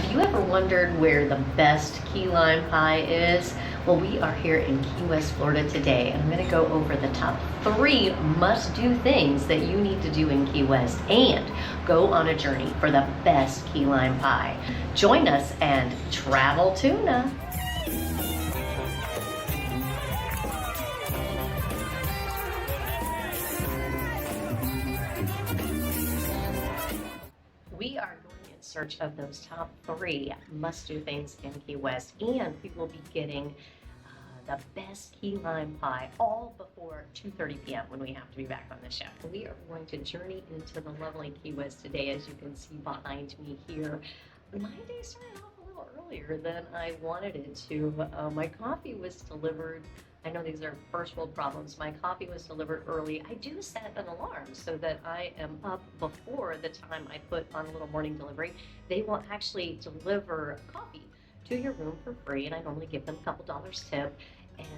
Have you ever wondered where the best key lime pie is? Well, we are here in Key West, Florida today, and I'm going to go over the top 3 must-do things that you need to do in Key West and go on a journey for the best key lime pie. Join us and travel tuna. We are going in search of those top 3 must-do things in Key West, and we will be getting the best key lime pie all before 2:30 p.m. when we have to be back on the show. We are going to journey into the lovely Key West today, as you can see behind me here. My day started off a little earlier than I wanted it to. My coffee was delivered. I know these are first world problems. My coffee was delivered early. I do set an alarm so that I am up before the time I put on a little morning delivery. They will actually deliver coffee to your room for free, and I normally give them a couple dollars tip.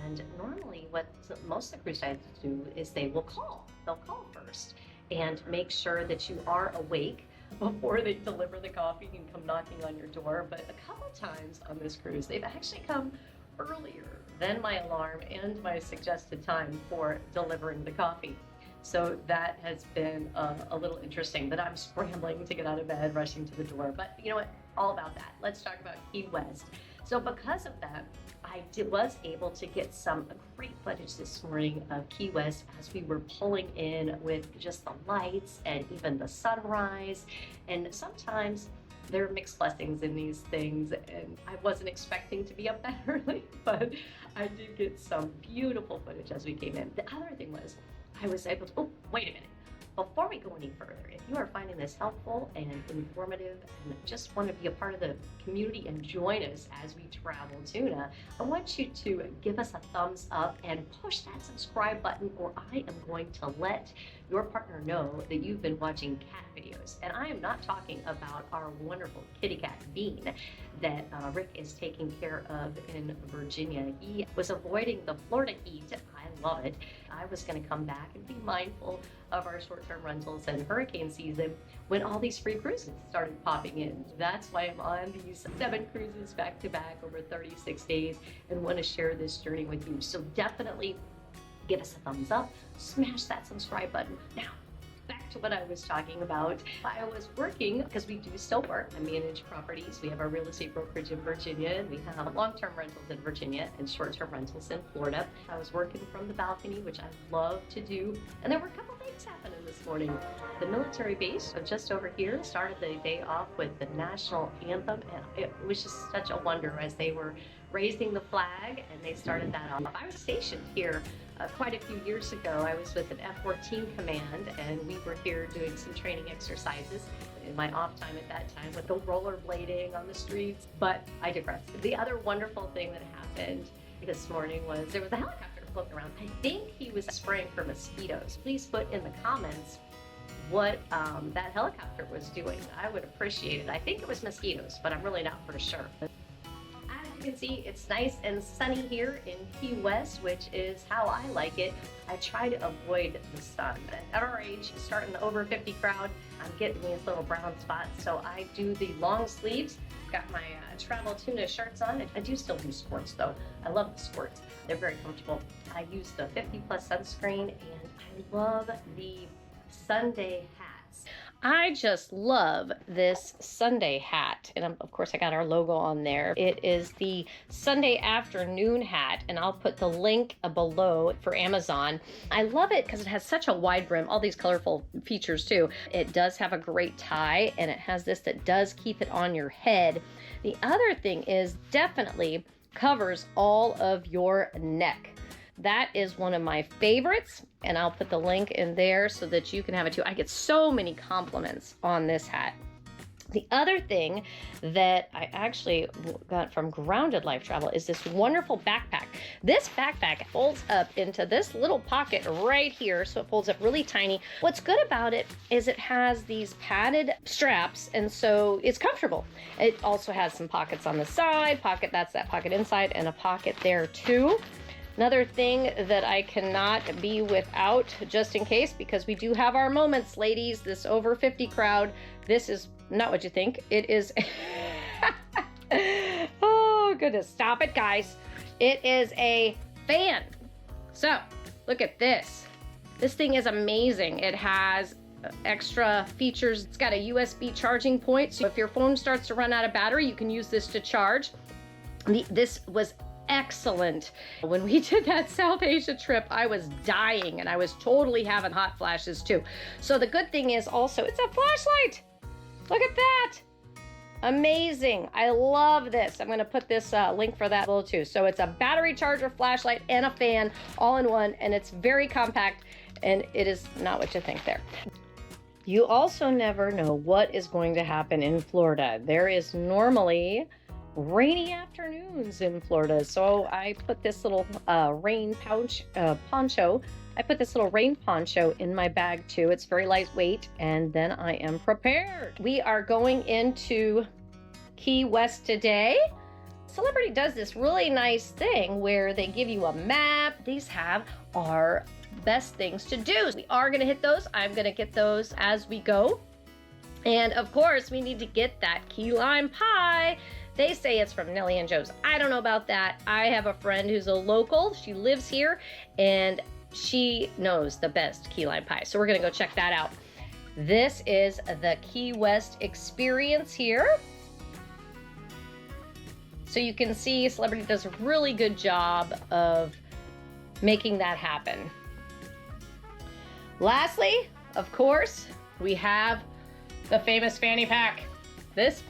And normally what most of the cruise guides do is they will call. They'll call first and make sure that you are awake before they deliver the coffee and come knocking on your door. But a couple times on this cruise, they've actually come earlier than my alarm and my suggested time for delivering the coffee. So that has been a little interesting, that I'm scrambling to get out of bed, rushing to the door. But you know what? All about that. Let's talk about Key West. So because of that, I was able to get some great footage this morning of Key West as we were pulling in with just the lights and even the sunrise. And sometimes there are mixed blessings in these things, and I wasn't expecting to be up that early, but I did get some beautiful footage as we came in. The other thing was I was able to, oh, wait a minute. Before we go any further, if you are finding this helpful and informative and just want to be a part of the community and join us as we travel tuna, I want you to give us a thumbs up and push that subscribe button, or I am going to let your partner know that you've been watching cat videos. And I am not talking about our wonderful kitty cat, Bean, that Rick is taking care of in Virginia. He was avoiding the Florida heat. I love it. I was going to come back and be mindful of our short-term rentals and hurricane season when all these free cruises started popping in. That's why I'm on these 7 cruises back to back over 36 days and want to share this journey with you. So definitely give us a thumbs up, smash that subscribe button. Now, back to what I was talking about. I was working, because we do still work. I manage properties. We have our real estate brokerage in Virginia, and we have long-term rentals in Virginia and short-term rentals in Florida. I was working from the balcony, which I love to do, and there were a couple things happening this morning. The military base just over here started the day off with the national anthem, and it was just such a wonder as they were raising the flag, and they started that off. I was stationed here quite a few years ago. I was with an F-14 command, and we were here doing some training exercises in my off time at that time with the rollerblading on the streets, but I digress. The other wonderful thing that happened this morning was there was a helicopter floating around. I think he was spraying for mosquitoes. Please put in the comments what that helicopter was doing. I would appreciate it. I think it was mosquitoes, but I'm really not for sure. You can see it's nice and sunny here in Key West, which is how I like it. I try to avoid the sun. At our age, starting the over 50 crowd, I'm getting these little brown spots, so I do the long sleeves. Got my travel tuna shirts on. I do still do sports though. I love the sports. They're very comfortable. I use the 50 plus sunscreen, and I love the Sunday hats. I just love this Sunday hat, and of course I got our logo on there. It is the Sunday afternoon hat, and I'll put the link below for Amazon. I love it because it has such a wide brim, all these colorful features too. It does have a great tie, and it has this that does keep it on your head. The other thing is definitely covers all of your neck. That is one of my favorites, and I'll put the link in there so that you can have it too. I get so many compliments on this hat. The other thing that I actually got from Grounded Life Travel is this wonderful backpack. This backpack folds up into this little pocket right here, so it folds up really tiny. What's good about it is it has these padded straps, and so it's comfortable. It also has some pockets on the side, that's that pocket inside, and a pocket there too. Another thing that I cannot be without, just in case, because we do have our moments, ladies, this over 50 crowd, this is not what you think. It is Oh, goodness. Stop it, guys. It is a fan. So, look at this. This thing is amazing. It has extra features. It's got a USB charging point. So if your phone starts to run out of battery, you can use this to charge. This was excellent. When we did that South Asia trip, I was dying and I was totally having hot flashes too. So the good thing is also it's a flashlight. Look at that. Amazing. I love this. I'm going to put this link for that below too. So it's a battery charger, flashlight, and a fan all in one, and it's very compact, and it is not what you think there. You also never know what is going to happen in Florida. There is normally rainy afternoons in Florida, so I put this little rain poncho. I put this little rain poncho in my bag too. It's very lightweight, and then I am prepared. We are going into Key West today. Celebrity does this really nice thing where they give you a map. These have our best things to do. We are going to hit those. I'm going to get those as we go. And of course, we need to get that key lime pie. They say it's from Nellie and Joe's. I don't know about that. I have a friend who's a local. She lives here, and she knows the best key lime pie. So we're going to go check that out. This is the Key West experience here. So you can see Celebrity does a really good job of making that happen. Lastly, of course, we have the famous fanny pack. This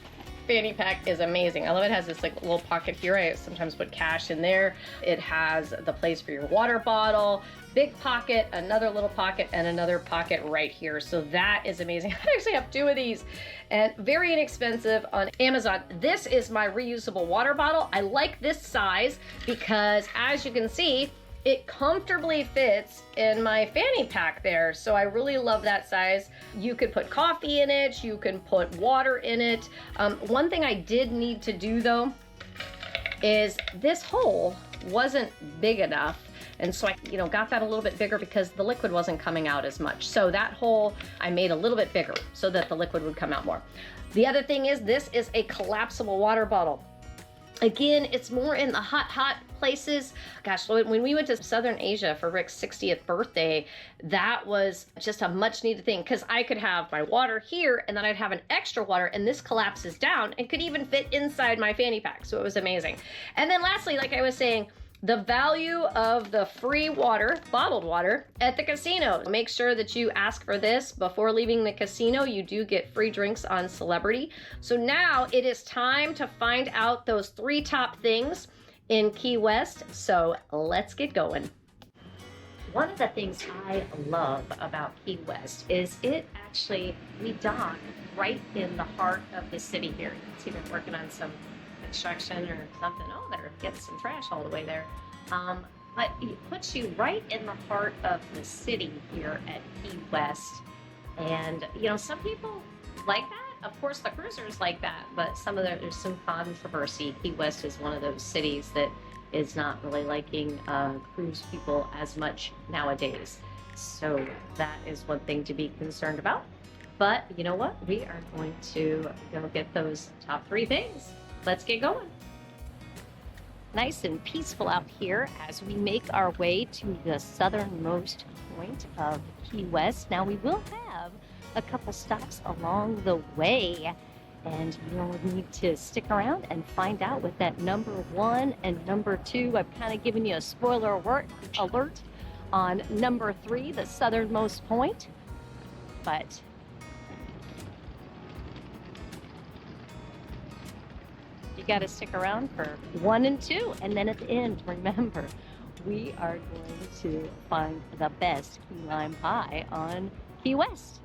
fanny pack is amazing. I love it. Has this like little pocket here. I sometimes put cash in there. It has the place for your water bottle, big pocket, another little pocket, and another pocket right here. So that is amazing. I actually have two of these, and very inexpensive on Amazon. This is my reusable water bottle. I like this size because, as you can see, it comfortably fits in my fanny pack there. So I really love that size. You could put coffee in it. You can put water in it. One thing I did need to do though is this hole wasn't big enough. And so I, got that a little bit bigger because the liquid wasn't coming out as much. So that hole I made a little bit bigger so that the liquid would come out more. The other thing is this is a collapsible water bottle. Again, it's more in the hot places. Gosh, when we went to Southern Asia for Rick's 60th birthday, that was just a much needed thing because I could have my water here and then I'd have an extra water, and this collapses down and could even fit inside my fanny pack. So it was amazing. And then lastly, like I was saying, the value of the free water, bottled water, at the casino. Make sure that you ask for this before leaving the casino. You do get free drinks on Celebrity. So now it is time to find out those 3 top things in Key West. So let's get going. One of the things I love about Key West is we dock right in the heart of the city here. You can see they're working on some construction or something. Oh, they're getting some trash all the way there. But it puts you right in the heart of the city here at Key West. And, some people like that. Of course, the cruisers like that, but there's some controversy. Key West is one of those cities that is not really liking cruise people as much nowadays. So that is one thing to be concerned about. But you know what? We are going to go get those top 3 things. Let's get going. Nice and peaceful out here as we make our way to the southernmost point of Key West. Now we will have a couple stops along the way, and you'll need to stick around and find out with that number 1 and number 2. I've kind of given you a spoiler alert on number 3, the southernmost point, but you got to stick around for 1 and 2, and then at the end, remember, we are going to find the best key lime pie on Key West.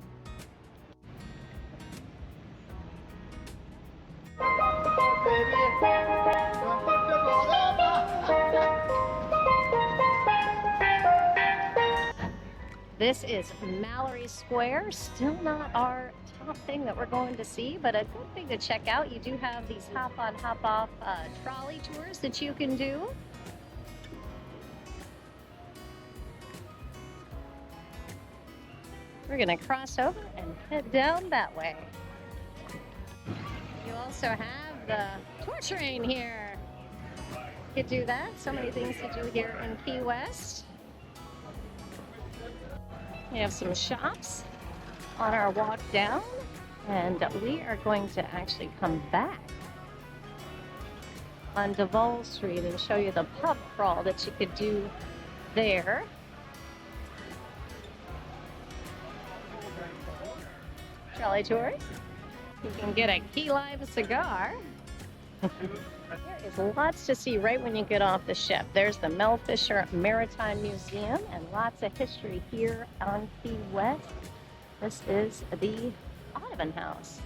This is Mallory Square, still not our top thing that we're going to see, but a good thing to check out. You do have these hop-on, hop-off trolley tours that you can do. We're going to cross over and head down that way. You also have the tour train here. You could do that. So many things to do here in Key West. We have some shops on our walk down, and we are going to actually come back on Duval Street and show you the pub crawl that you could do there. Trolley tours. You can get a key lime cigar. There is lots to see right when you get off the ship. There's the Mel Fisher Maritime Museum and lots of history here on Key West. This is the Audubon House.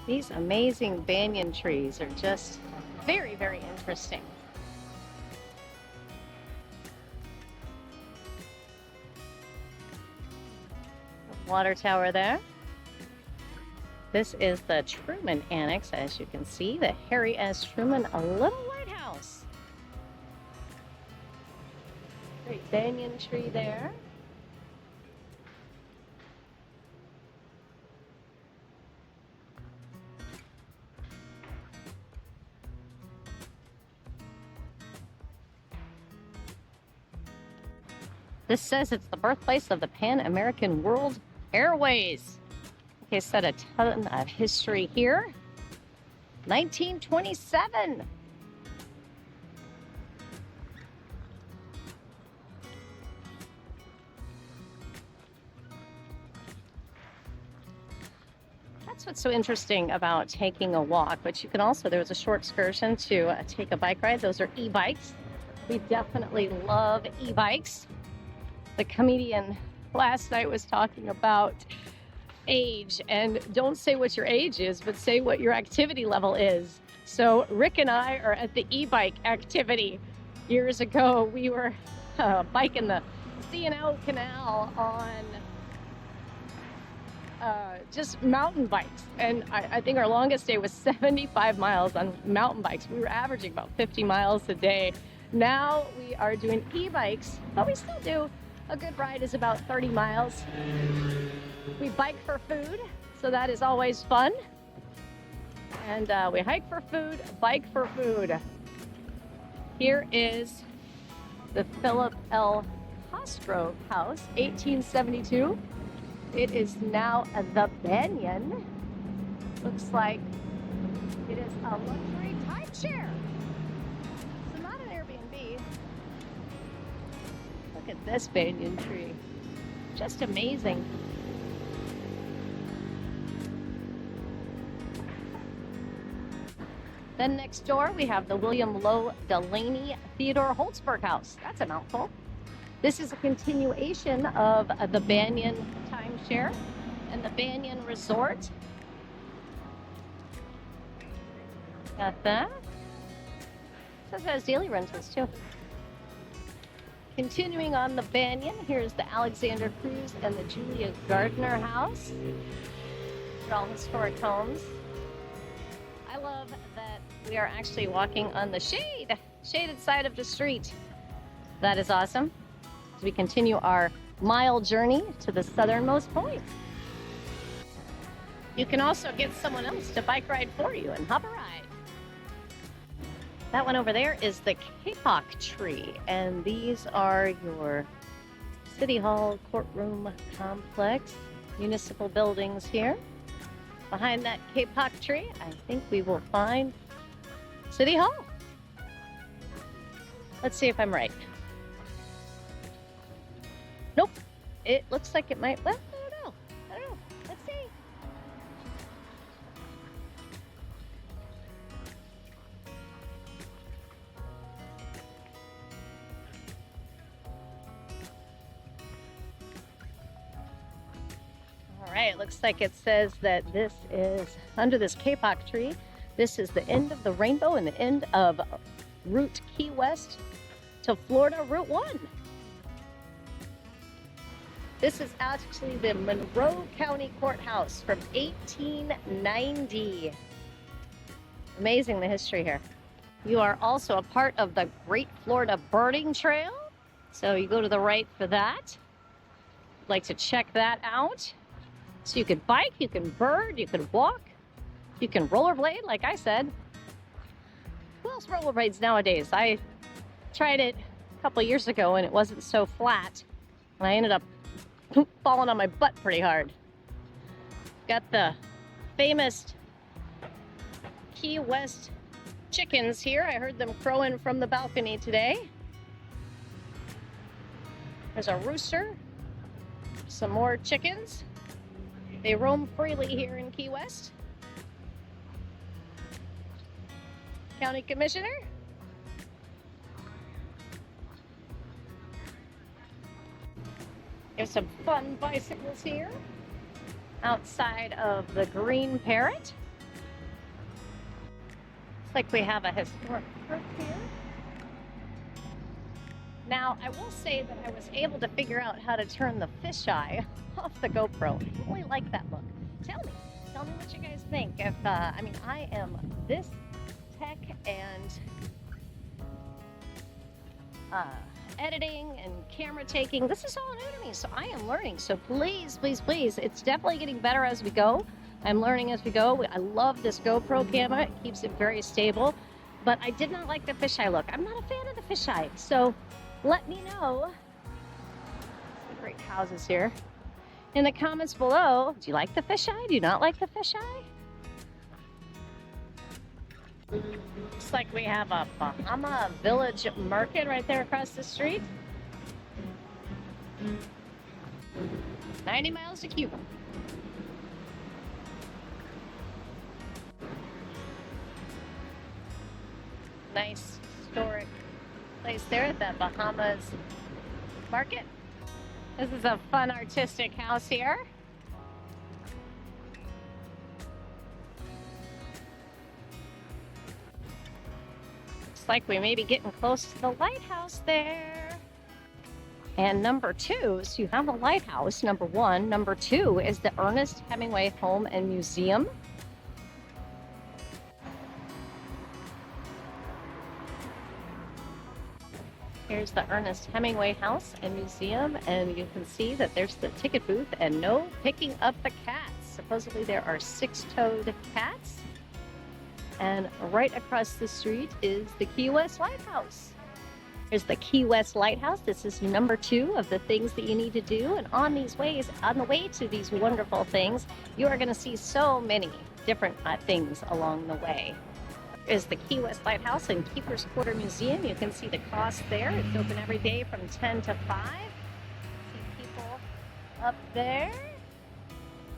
These amazing banyan trees are just very, very interesting. Water tower there. This is the Truman Annex, as you can see, the Harry S. Truman, a little lighthouse. Great banyan tree there. This says it's the birthplace of the Pan American World Airways. Okay, set a ton of history here. 1927. That's what's so interesting about taking a walk, but you can also, there was a short excursion to take a bike ride. Those are e-bikes. We definitely love e-bikes. The comedian last night was talking about age, and don't say what your age is, but say what your activity level is. So Rick and I are at the e-bike activity. Years ago, we were biking the C&L Canal on just mountain bikes, and I think our longest day was 75 miles on mountain bikes. We were averaging about 50 miles a day. Now we are doing e-bikes, but we still do. A good ride is about 30 miles. We bike for food, so that is always fun. And we hike for food, bike for food. Here is the Philip L. Cosgrove House, 1872. It is now the Banyan. Looks like it is a luxury timeshare. So not an Airbnb. Look at this banyan tree. Just amazing. Then next door we have the William Lowe Delaney Theodore Holtzberg House. That's a mouthful. This is a continuation of the Banyan timeshare and the Banyan Resort. Got that. Says it has daily rentals too. Continuing on the Banyan, here's the Alexander Cruz and the Julia Gardner House. They're all historic homes. I love that we are actually walking on the shaded side of the street. That is awesome. As we continue our mile journey to the southernmost point. You can also get someone else to bike ride for you and hop a ride. That one over there is the kapok tree, and these are your City Hall courtroom complex, municipal buildings here. Behind that kapok tree, I think we will find City Hall. Let's see if I'm right. Nope. It looks like it might, well, I don't know. Let's see. All right, it looks like it says that this is, under this kapok tree, this is the end of the rainbow and the end of Route Key West to Florida Route 1. This is actually the Monroe County Courthouse from 1890. Amazing, the history here. You are also a part of the Great Florida Birding Trail. So you go to the right for that. I'd like to check that out. So you could bike, you can bird, you can walk, you can rollerblade, like I said. Who else rollerblades nowadays? I tried it a couple years ago and it wasn't so flat. And I ended up falling on my butt pretty hard. Got the famous Key West chickens here. I heard them crowing from the balcony today. There's a rooster, some more chickens. They roam freely here in Key West. County Commissioner. There's some fun bicycles here outside of the Green Parrot. Looks like we have a historic park here. Now, I will say that I was able to figure out how to turn the fisheye off the GoPro. I really like that look. Tell me what you guys think. If I mean, I am this tech and editing and camera taking. This is all new to me, so I am learning. So please, please, please, it's definitely getting better as we go. I'm learning as we go. I love this GoPro camera. It keeps it very stable, but I did not like the fisheye look. I'm not a fan of the fisheye, so let me know. Some great houses here in the comments below. Do you like the fisheye? Do you not like the fisheye? Looks like we have a Bahama Village Market right there across the street. 90 miles to Cuba. Nice historic place there at the Bahamas Market. This is a fun artistic house here. Looks like we may be getting close to the lighthouse there. And number two, so you have the lighthouse, number one. Number two is the Ernest Hemingway Home and Museum. Here's the Ernest Hemingway House and Museum, and you can see that there's the ticket booth and no picking up the cats. Supposedly there are 6-toed cats. And right across the street is the Key West Lighthouse. Here's the Key West Lighthouse. This is number two of the things that you need to do. And on these ways, on the way to these wonderful things, you are going to see so many different things along the way. Is the Key West Lighthouse and Keeper's Quarter Museum. You can see the cost there. It's open every day from 10 to 5. See people up there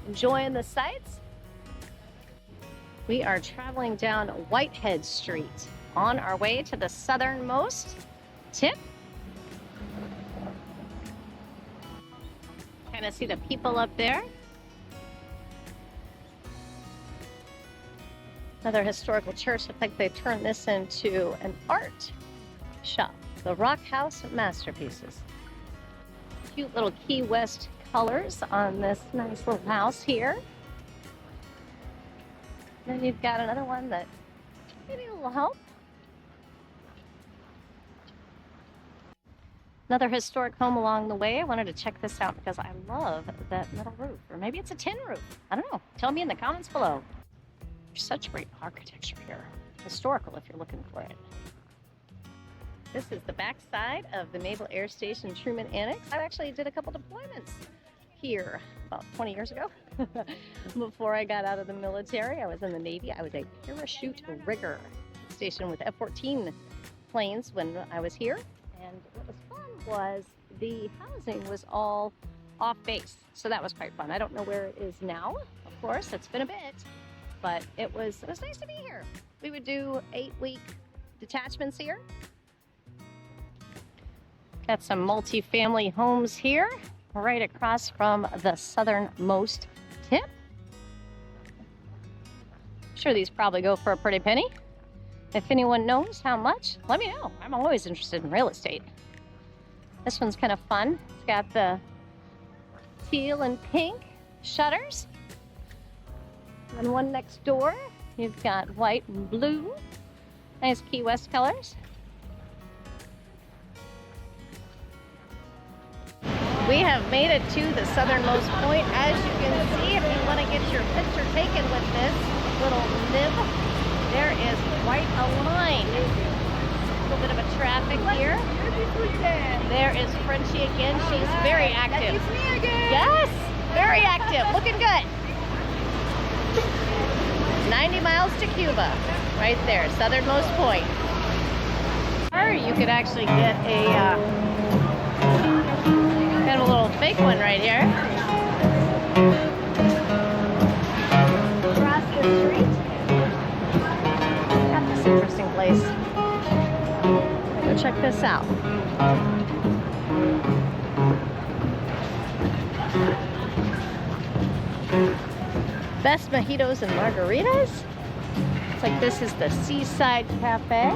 enjoying the sights. We are traveling down Whitehead Street on our way to the southernmost tip. Kind of see the people up there. Another historical church. I think they turned this into an art shop. The Rock House Masterpieces. Cute little Key West colors on this nice little house here. Then you've got another one that maybe a little help. Another historic home along the way. I wanted to check this out because I love that metal roof. Or maybe it's a tin roof. I don't know. Tell me in the comments below. There's such great architecture here. Historical if you're looking for it. This is the back side of the Naval Air Station Truman Annex. I actually did a couple deployments here about 20 years ago. Before I got out of the military, I was in the Navy. I was a parachute rigger stationed with F-14 planes when I was here. And what was fun was the housing was all off base. So that was quite fun. I don't know where it is now, of course. It's been a bit. But it was nice to be here. We would do 8-week detachments here. Got some multi-family homes here, right across from the southernmost tip. I'm sure these probably go for a pretty penny. If anyone knows how much, let me know. I'm always interested in real estate. This one's kind of fun. It's got the teal and pink shutters. And one next door, you've got white and blue. Nice Key West colors. We have made it to the southernmost point. As you can see, if you want to get your picture taken with this little nib, there is quite a line. A little bit of a traffic here. There is Frenchie again. She's very active. That is me again. Yes, very active. Looking good. 90 miles to Cuba, right there, southernmost point. Or you could actually get a kind of a little fake one right here. Across the street. Got this interesting place. Go check this out. Best mojitos and margaritas. It's like this is the Seaside Cafe.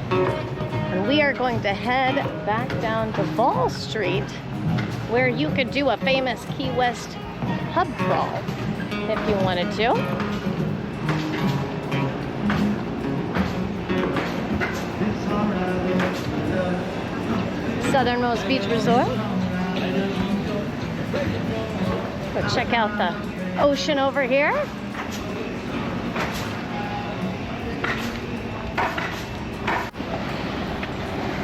And we are going to head back down Duval Street where you could do a famous Key West pub crawl if you wanted to. Southernmost Beach Resort. Go check out the ocean over here.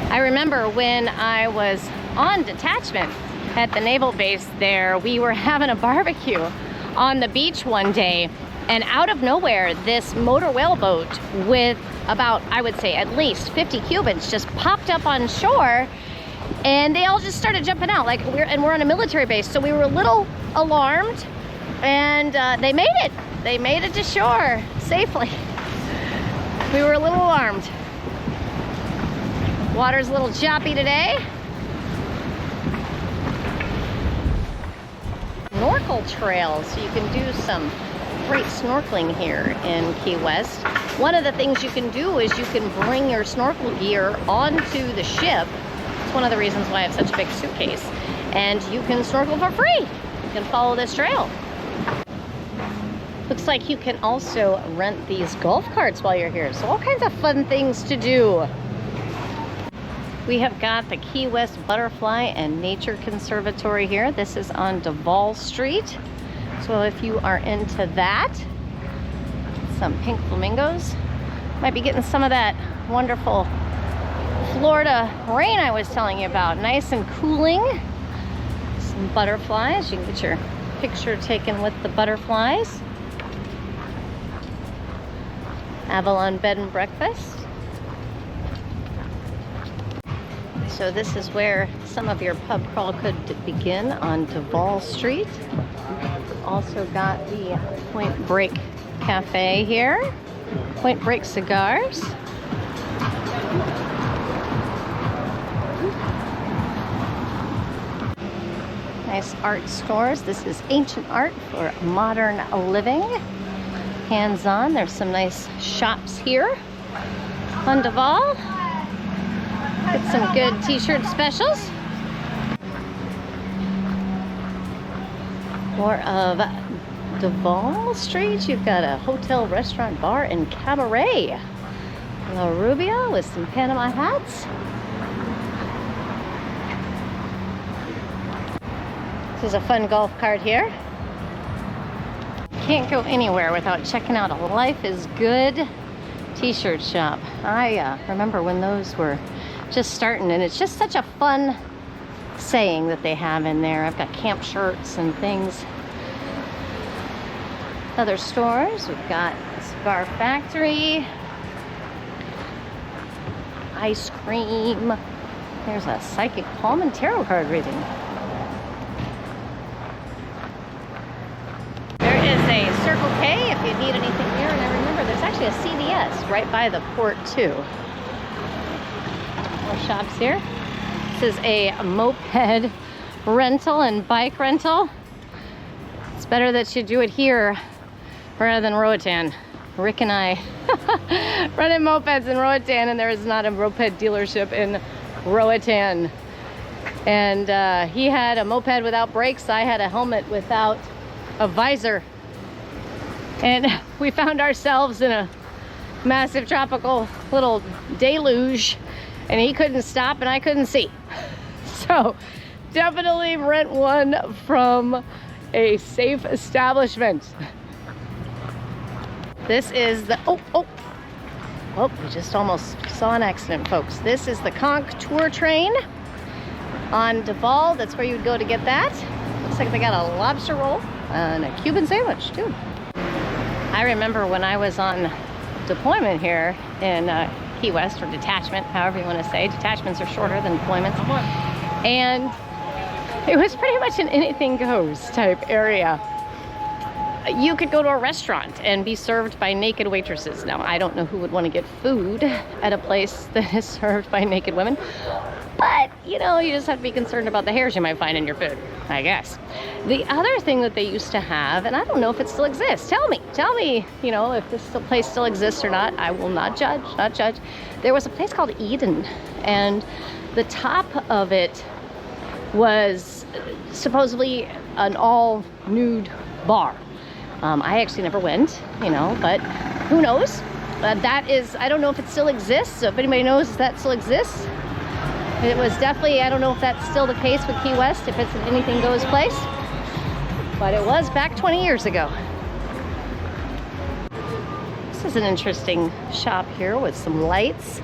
I remember when I was on detachment at the naval base there, we were having a barbecue on the beach one day, and out of nowhere, this motor whaleboat with about, I would say, at least 50 Cubans just popped up on shore, and they all just started jumping out. Like we're on a military base, so we were a little alarmed, and they made it. They made it to shore safely. We were a little alarmed. Water's a little choppy today. Snorkel trails, so you can do some great snorkeling here in Key West. One of the things you can do is you can bring your snorkel gear onto the ship. It's one of the reasons why I have such a big suitcase. And you can snorkel for free. You can follow this trail. Looks like you can also rent these golf carts while you're here. So all kinds of fun things to do. We have got the Key West Butterfly and Nature Conservatory here. This is on Duval Street. So if you are into that, some pink flamingos. Might be getting some of that wonderful Florida rain I was telling you about. Nice and cooling. Some butterflies. You can get your picture taken with the butterflies. Avalon Bed and Breakfast. So this is where some of your pub crawl could begin on Duval Street. Also got the Point Break Cafe here. Point Break cigars. Nice art stores. This is ancient art for modern living. Hands-on. There's some nice shops here on Duval. Get some good t-shirt specials. More of Duval Street. You've got a hotel, restaurant, bar, and cabaret. La Rubia with some Panama hats. This is a fun golf cart here. Can't go anywhere without checking out a Life is Good t-shirt shop. I remember when those were just starting, and it's just such a fun saying that they have in there. I've got camp shirts and things. Other stores, we've got Cigar Factory, ice cream. There's a psychic palm and tarot card reading. There is a Circle K if you need anything here, and I remember there's actually a CVS right by the port too. Shops here. This is a moped rental and bike rental. It's better that you do it here rather than Roatan. Rick and I run in mopeds in Roatan, and there is not a moped dealership in Roatan. And he had a moped without brakes. I had a helmet without a visor. And we found ourselves in a massive tropical little deluge, and he couldn't stop and I couldn't see. So definitely rent one from a safe establishment. This is the, oh, we just almost saw an accident, folks. This is the Conch tour train on Duval. That's where you would go to get that. Looks like they got a lobster roll and a Cuban sandwich too. I remember when I was on deployment here in Key West, or detachment, however you want to say. Detachments are shorter than deployments. And it was pretty much an anything goes type area. You could go to a restaurant and be served by naked waitresses. Now, I don't know who would want to get food at a place that is served by naked women, but you know, you just have to be concerned about the hairs you might find in your food, I guess. The other thing that they used to have, and I don't know if it still exists, tell me, you know, if this place still exists or not. I will not judge. There was a place called Eden, and the top of it was supposedly an all nude bar. I actually never went, you know, but who knows? That is, I don't know if it still exists. So if anybody knows if that still exists, it was definitely, I don't know if that's still the case with Key West, if it's an anything goes place, but it was back 20 years ago. This is an interesting shop here with some lights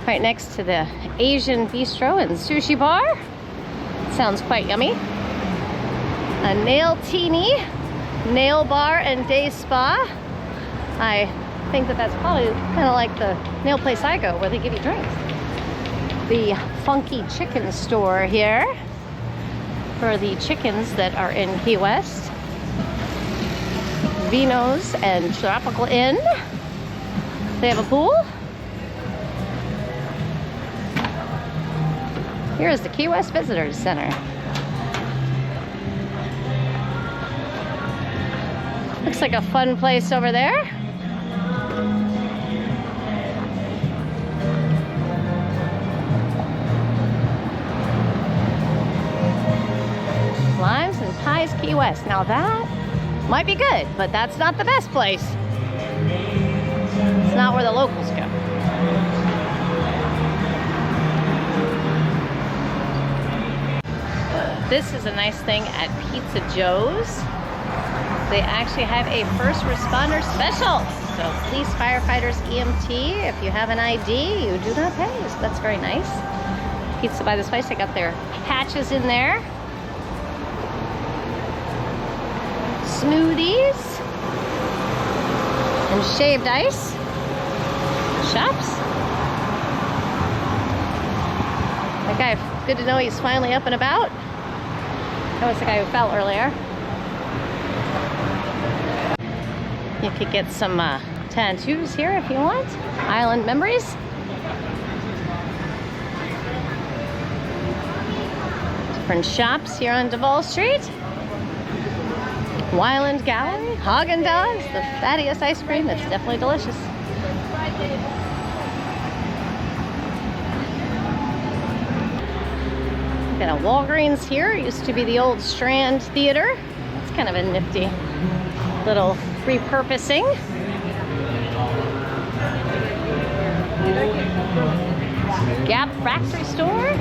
right next to the Asian bistro and sushi bar. Sounds quite yummy. A nail teeny, nail bar and day spa. I think that that's probably kind of like the nail place I go where they give you drinks. The funky chicken store here for the chickens that are in Key West. Vinos and Tropical Inn. They have a pool. Here is the Key West Visitors Center. Looks like a fun place over there. Limes and Pies Key West. Now that might be good, but that's not the best place. It's not where the locals go. This is a nice thing at Pizza Joe's. They actually have a first responder special. So police, firefighters, EMT, if you have an ID, you do not pay. So that's very nice. Pizza by the Spice, they got their patches in there. Smoothies. And shaved ice. Shops. That guy, good to know he's finally up and about. That was the guy who fell earlier. You could get some tattoos here if you want. Island memories. Different shops here on Duval Street. Wyland Gallery, Haagen-Dazs, the fattiest ice cream. That's definitely delicious. Got a Walgreens here. It used to be the old Strand Theater. It's kind of a nifty little repurposing. Gap Factory Store.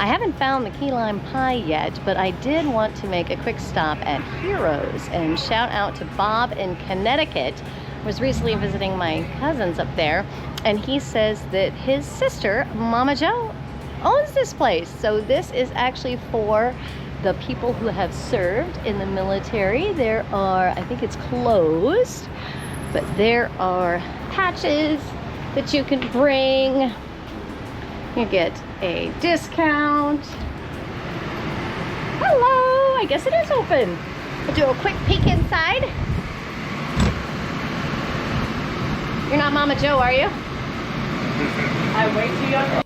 I haven't found the key lime pie yet, but I did want to make a quick stop at Heroes and shout out to Bob in Connecticut. I was recently visiting my cousins up there, and he says that his sister, Mama Joe, owns this place. So this is actually for the people who have served in the military. There are, I think it's closed, but there are patches that you can bring. You get a discount. Hello, I guess it is open. We'll do a quick peek inside. You're not Mama Joe, are you? I'm way too young.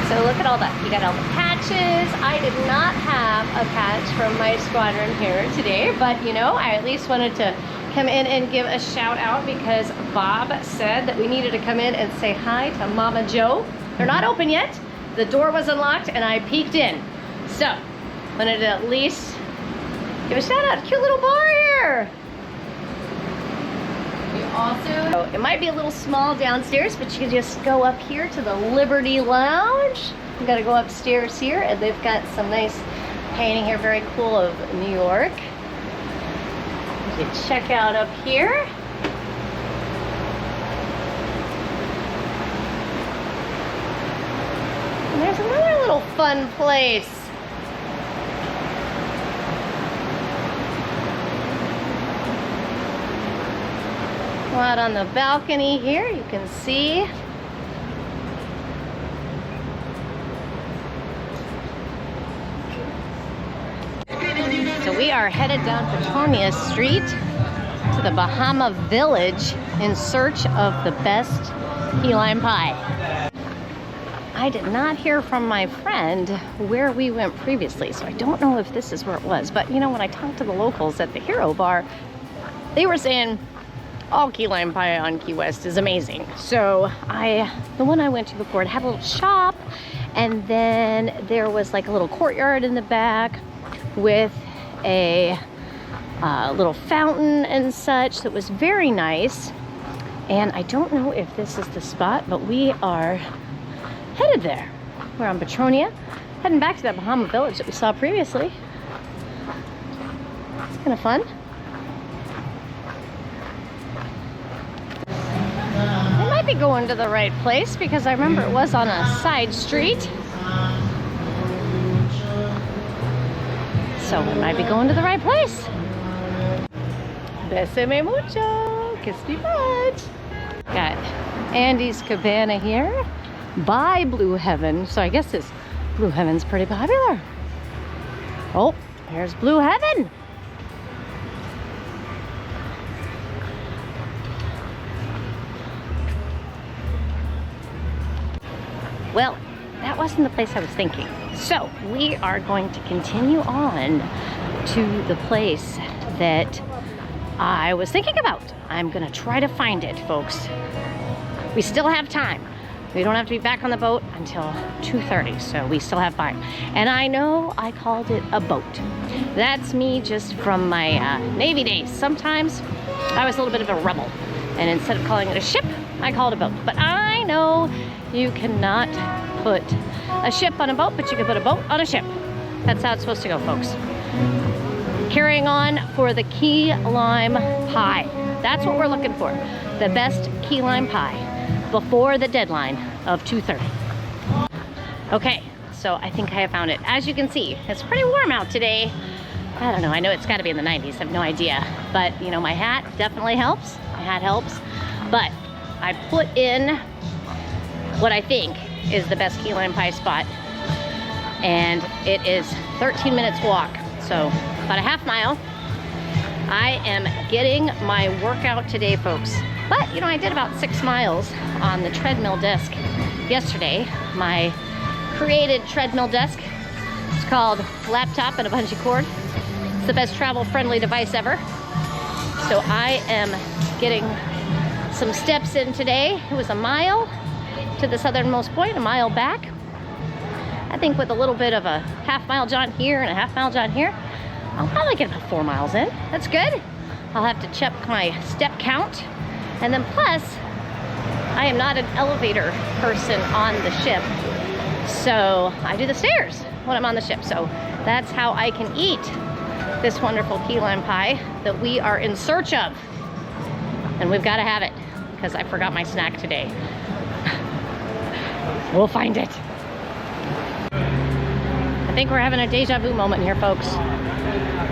So look at all that. You got all the patches. I did not have a patch from my squadron here today, but you know, I at least wanted to come in and give a shout out because Bob said that we needed to come in and say hi to Mama Joe. They're not open yet. the door was unlocked and I peeked in. So, wanted to at least give a shout out. Cute little bar here. We also, It might be a little small downstairs, but you can just go up here to the Liberty Lounge. You gotta go upstairs here, and they've got some nice painting here, very cool, of New York. You can check out up here. And there's another little fun place. Go out on the balcony here, you can see. So we are headed down Petronia Street to the Bahama Village in search of the best key lime pie. I did not hear from my friend where we went previously, so I don't know if this is where it was. But you know, when I talked to the locals at the Hero Bar, they were saying all key lime pie on Key West is amazing. So the one I went to before, it had a little shop, and then there was like a little courtyard in the back with a little fountain and such that was very nice. And I don't know if this is the spot, but we are headed there. We're on Petronia, heading back to that Bahama Village that we saw previously. It's kind of fun. I might be going to the right place because I remember it was on a side street. So I might be going to the right place. Besame mucho, kiss me butt. Got Andy's Cabana here by Blue Heaven. So I guess this Blue Heaven's pretty popular. Oh, here's Blue Heaven. Well, that wasn't the place I was thinking. So we are going to continue on to the place that I was thinking about. I'm gonna try to find it, folks. We still have time. We don't have to be back on the boat until 2:30, so we still have time. And I know I called it a boat. That's me just from my Navy days. Sometimes I was a little bit of a rebel, and instead of calling it a ship, I called it a boat. But I know you cannot put a ship on a boat, but you can put a boat on a ship. That's how it's supposed to go, folks. Carrying on for the key lime pie. That's what we're looking for. The best key lime pie before the deadline of 2:30. Okay, so I think I have found it. As you can see, it's pretty warm out today. I don't know, I know it's gotta be in the 90s, I have no idea. But you know, my hat definitely helps. My hat helps. But I put in what I think is the best key lime pie spot. And it is 13 minutes walk. So about a half mile. I am getting my workout today, folks. But you know, I did about 6 miles on the treadmill desk yesterday. My created treadmill desk. It's called Laptop and a Bungee Cord. It's the best travel-friendly device ever. So I am getting some steps in today. It was a mile to the southernmost point, a mile back. I think with a little bit of a half-mile jaunt here and a half-mile jaunt here, I'll probably get about 4 miles in. That's good. I'll have to check my step count. And then plus, I am not an elevator person on the ship. So I do the stairs when I'm on the ship. So that's how I can eat this wonderful key lime pie that we are in search of. And we've got to have it because I forgot my snack today. We'll find it. I think we're having a deja vu moment here, folks.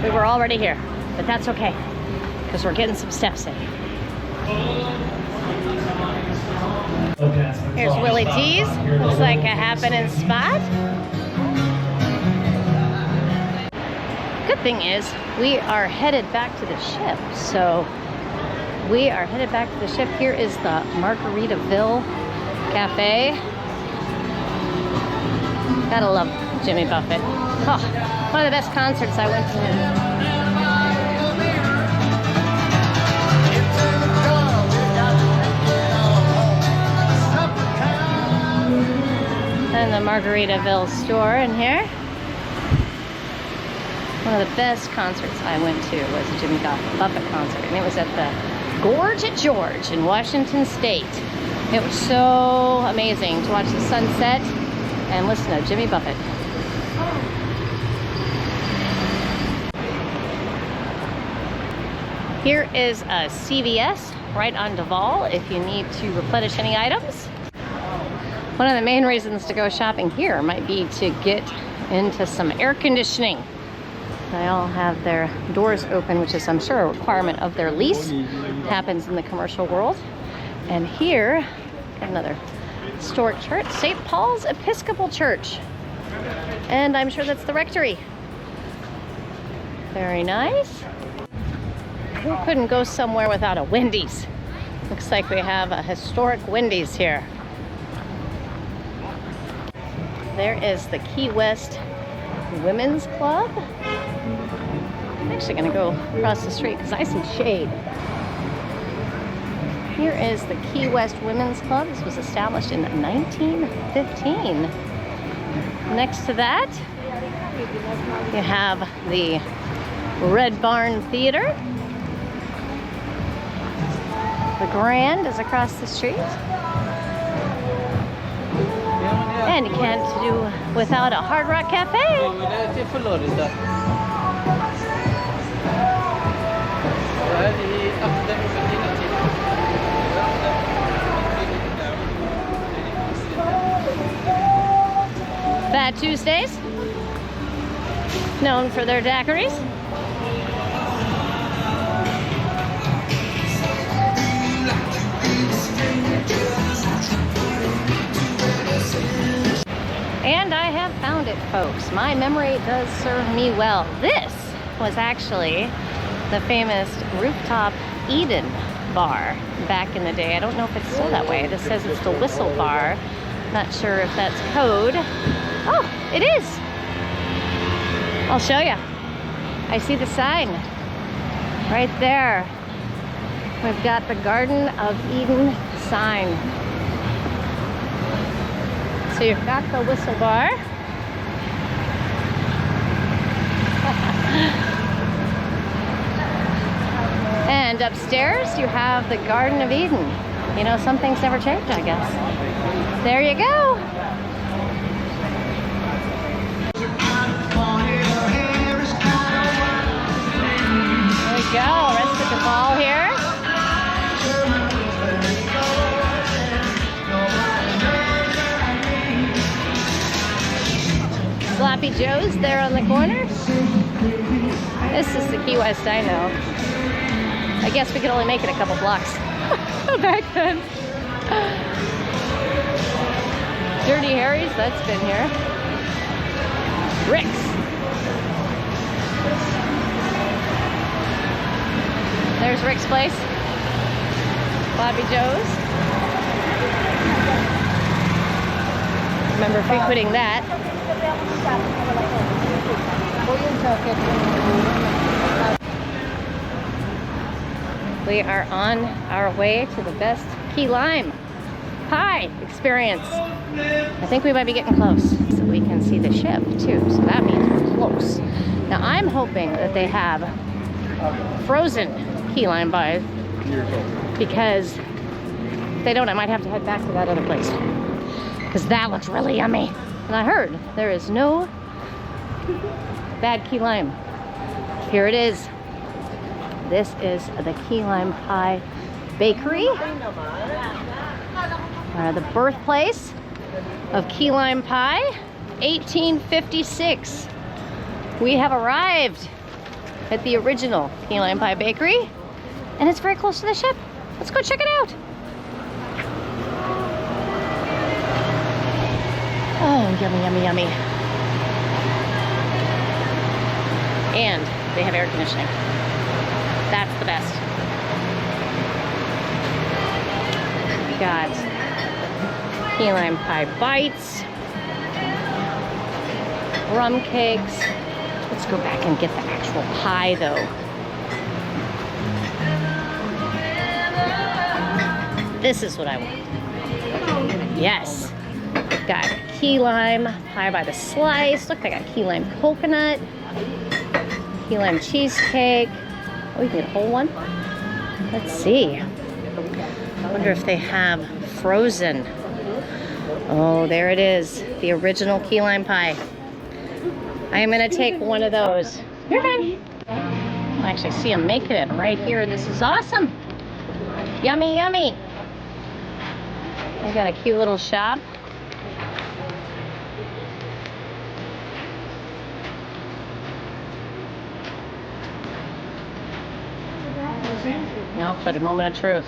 We were already here, but that's okay because we're getting some steps in. Here's Willie T's. Looks like a happening spot. Good thing is we are headed back to the ship. So we are headed back to the ship. Here is the Margaritaville Cafe. Gotta love Jimmy Buffett. Oh, one of the best concerts I went to. And the Margaritaville store in here. One of the best concerts I went to was a Jimmy Buffett concert, and it was at the Gorge at George in Washington State. It was so amazing to watch the sunset and listen to Jimmy Buffett. Here is a CVS right on Duval if you need to replenish any items. One of the main reasons to go shopping here might be to get into some air conditioning. They all have their doors open, which is, I'm sure, a requirement of their lease. It happens in the commercial world. And here, another historic church, St. Paul's Episcopal Church. And I'm sure that's the rectory. Very nice. Who couldn't go somewhere without a Wendy's? Looks like we have a historic Wendy's here. There is the Key West Women's Club. I'm actually gonna go across the street because I see shade. Here is the Key West Women's Club. This was established in 1915. Next to that, you have the Red Barn Theater. The Grand is across the street. And you can't do without a Hard Rock Cafe. Fat Tuesdays, known for their daiquiris. And I have found it, folks. My memory does serve me well. This was actually the famous rooftop Eden bar back in the day. I don't know if it's still that way. This says it's the Whistle Bar. Not sure if that's code. Oh, it is. I'll show you. I see the sign right there. We've got the Garden of Eden sign. So you've got the Whistle Bar. And upstairs you have the Garden of Eden. You know, some things never change, I guess. There you go. There we go. Rest of the ball here. Sloppy Joe's there on the corner. This is the Key West I know. I guess we could only make it a couple blocks back then. Dirty Harry's, that's been here. Rick's. There's Rick's place. Bobby Joe's. Remember frequenting that. We are on our way to the best key lime pie experience. I think we might be getting close. So we can see the ship too, so that means we're close. Now I'm hoping that they have frozen key lime pies, because if they don't, I might have to head back to that other place, because that looks really yummy. And I heard there is no bad key lime. Here it is. This is the Key Lime Pie Bakery, the birthplace of key lime pie, 1856. We have arrived at the original Key Lime Pie Bakery, and it's very close to the ship. Let's go check it out. Oh, yummy, yummy, yummy. And they have air conditioning. That's the best. We got key lime pie bites, rum cakes. Let's go back and get the actual pie though. This is what I want. Yes. Got key lime pie by the slice. Look, I got key lime coconut, key lime cheesecake. Oh, you can get a whole one. Let's see. I wonder if they have frozen. Oh, there it is. The original key lime pie. I am gonna take one of those. You're fine. I actually see them making it right here. This is awesome. Yummy, yummy. I got a cute little shop. No, but a moment of truth.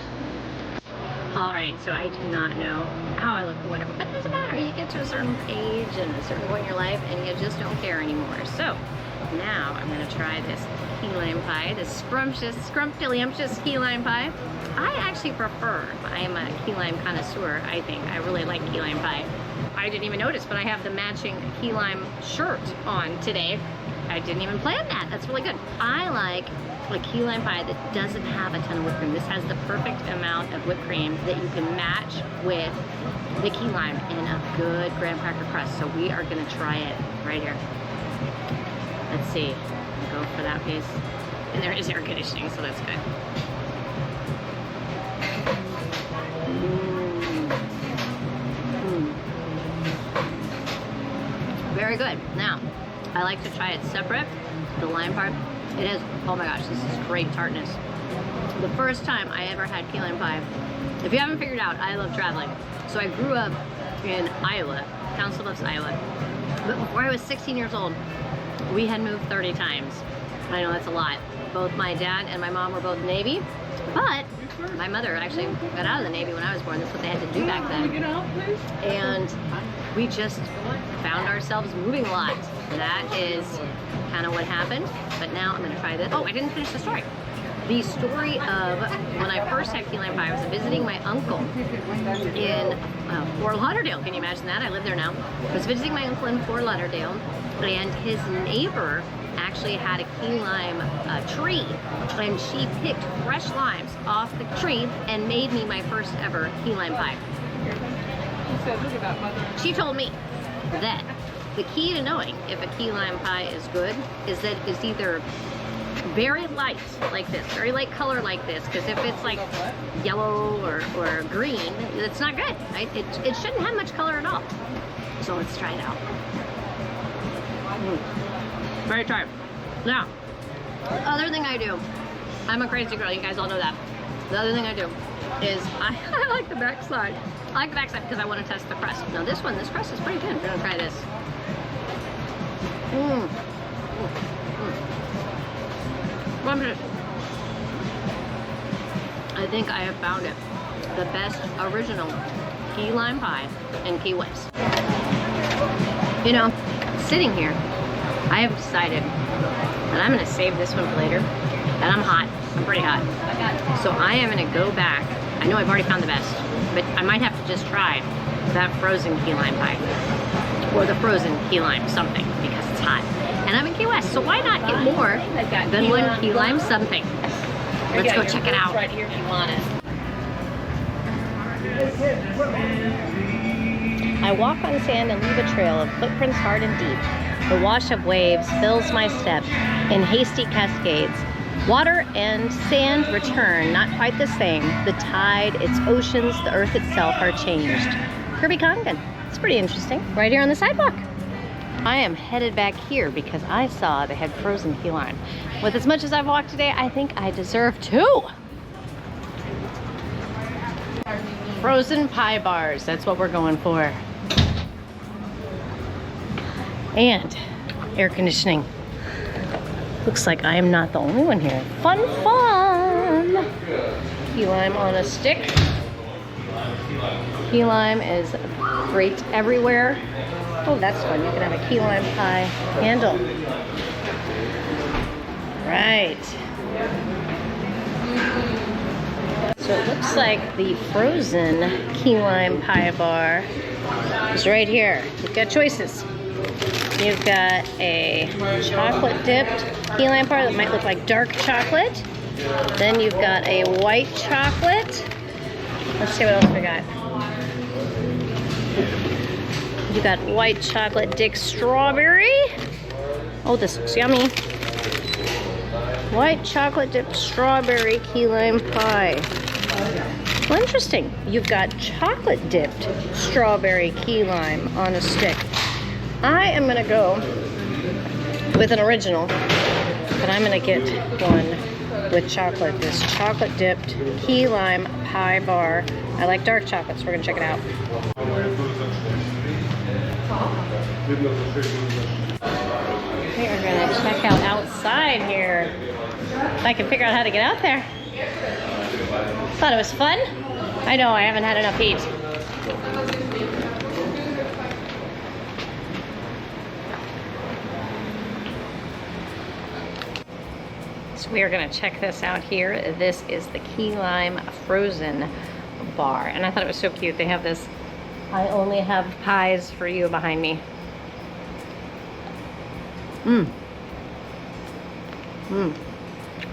All right, so I do not know how I look or whatever, but it doesn't matter. You get to a certain age and a certain point in your life and you just don't care anymore. So now I'm gonna try this key lime pie, this scrumptious key lime pie. I actually prefer, I am a key lime connoisseur, I think. I really like key lime pie. I didn't even notice, but I have the matching key lime shirt on today. I didn't even plan that. That's really good. I like a key lime pie that doesn't have a ton of whipped cream. This has the perfect amount of whipped cream that you can match with the key lime in a good graham cracker crust. So we are gonna try it right here. Let's see, go for that piece. And there is air conditioning, so that's good. Very good. Now, I like to try it separate, the lime part. It is, oh my gosh, this is great tartness. The first time I ever had key lime pie, if you haven't figured out, I love traveling. So I grew up in Iowa, Council Bluffs, Iowa. But before I was 16 years old, we had moved 30 times. I know that's a lot. Both my dad and my mom were both Navy, but my mother actually got out of the Navy when I was born. That's what they had to do back then. And we just found ourselves moving a lot. That is kind of what happened. But now I'm gonna try this. Oh, I didn't finish the story. The story of when I first had key lime pie, I was visiting my uncle in Fort Lauderdale. Can you imagine that? I live there now. I was visiting my uncle in Fort Lauderdale, and his neighbor actually had a key lime tree, and she picked fresh limes off the tree and made me my first ever key lime pie. She told me that the key to knowing if a key lime pie is good is that it's either very light like this, very light color like this, because if it's like yellow or green, it's not good. Right? It shouldn't have much color at all. So let's try it out. Very tired. Now, the other thing I do, I'm a crazy girl, you guys all know that. The other thing I do is I like the backside. I like the backside because I want to test the crust. Now this crust is pretty good. We're gonna try this. I think I have found it. The best original key lime pie in Key West. You know, sitting here, I have decided that I'm gonna save this one for later. And I'm hot, I'm pretty hot. So I am gonna go back. I know I've already found the best, but I might have to just try that frozen key lime pie. Or the frozen key lime something, because it's hot. And I'm in Key West, so why not get more than one key lime something? Let's go check it out. Right here if you want it. I walk on sand and leave a trail of footprints hard and deep. The wash of waves fills my step in hasty cascades. Water and sand return, not quite the same. The tide, its oceans, the earth itself are changed. Kirby Congdon. It's pretty interesting. Right here on the sidewalk. I am headed back here because I saw they had frozen key lime. With as much as I've walked today, I think I deserve 2. Frozen pie bars, that's what we're going for. And air conditioning. Looks like I am not the only one here. Fun, fun! Key lime on a stick. Key lime is great everywhere. Oh, that's fun. You can have a key lime pie handle. Right. So it looks like the frozen key lime pie bar is right here. You've got choices. You've got a chocolate dipped key lime bar that might look like dark chocolate. Then you've got a white chocolate. Let's see what else we got. You got white chocolate dick strawberry. Oh, this looks yummy. White chocolate dipped strawberry key lime pie. Well, interesting. You've got chocolate dipped strawberry key lime on a stick. I am gonna go with an original, but I'm gonna get one with chocolate. This chocolate dipped key lime pie bar. I like dark chocolate, so we're gonna check it out. We are gonna check out outside here. If I can figure out how to get out there. Thought it was fun. I know I haven't had enough heat. So we are gonna check this out here. This is the key lime frozen bar, and I thought it was so cute. They have this "I only have pies for you" behind me.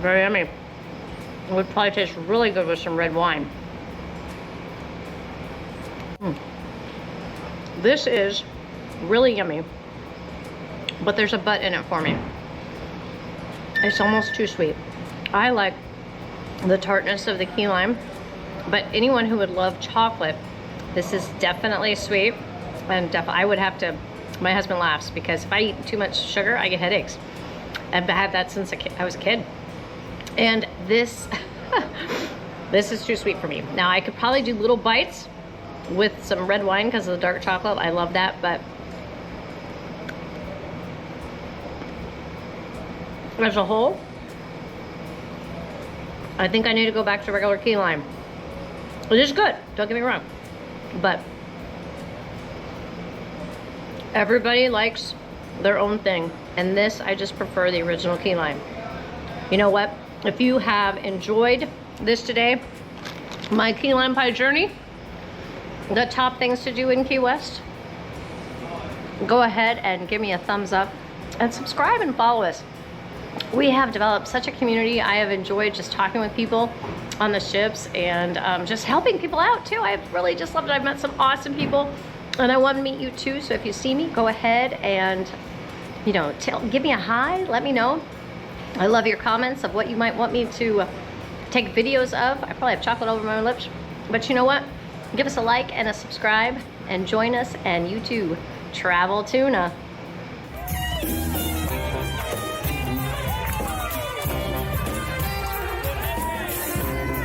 Very yummy. It would probably taste really good with some red wine. This is really yummy, but there's a but in it for me. It's almost too sweet. I like the tartness of the key lime, but anyone who would love chocolate, this is definitely sweet, and I would have to, my husband laughs because if I eat too much sugar, I get headaches. I've had that since I was a kid. And this, this is too sweet for me. Now I could probably do little bites with some red wine because of the dark chocolate. I love that, but as a whole, I think I need to go back to regular key lime. It is good, don't get me wrong, but everybody likes their own thing, and this, I just prefer the original key lime. You know what? If you have enjoyed this today, my key lime pie journey, the top things to do in Key West, go ahead and give me a thumbs up and subscribe and follow us. We have developed such a community. I have enjoyed just talking with people on the ships and just helping people out too. I've really just loved it. I've met some awesome people and I want to meet you too. So if you see me, go ahead and, you know, give me a hi, let me know. I love your comments of what you might want me to take videos of. I probably have chocolate over my lips, but you know what? Give us a like and a subscribe and join us, and you too, travel tuna.